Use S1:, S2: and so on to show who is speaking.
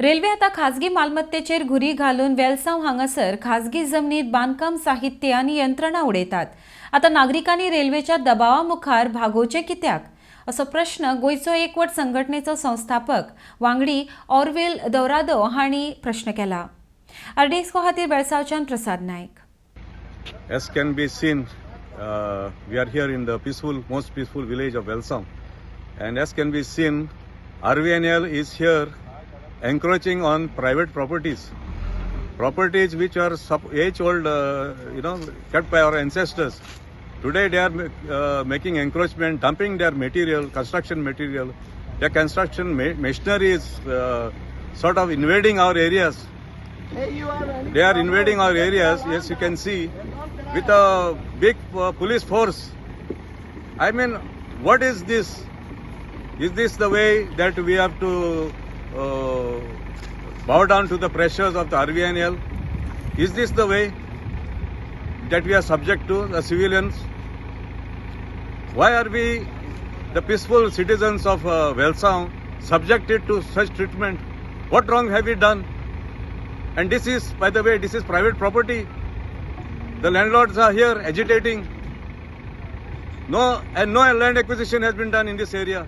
S1: Railway आता खासगी मालमत्तेचेर घुरी घालून वेलसांव हांगासर खासगी जमनीत बांदकाम साहित्य आनी यंत्रणा उडयतात. आता नागरिकांनी रेल्वेच्या दबावा मुखार भागोवचे कित्याक असो प्रश्न गोयचो एकवट संघटनेचो संस्थापक वांगडी ऑरवेल दौरादो हांणी प्रश्न केला. RDXGOA खातीर वेलसावच्यान प्रसाद नायक.
S2: As can be seen, we are here in the most peaceful village of Velsao, and as can be seen, RVNL is here encroaching on private properties which are age-old, kept by our ancestors. Today they are making encroachment, dumping their material, construction material. Their construction machinery is sort of invading our areas. They are invading our areas, yes, you can see, with a big police force. I mean, what is this? Is this the way that we have to bow down to the pressures of the RVNL? Is this the way that we are subject to, the civilians? Why are we, the peaceful citizens of Velsao, subjected to such treatment? What wrong have we done? And this is, by the way, this is private property. The landlords are here agitating. No land acquisition has been done in this area.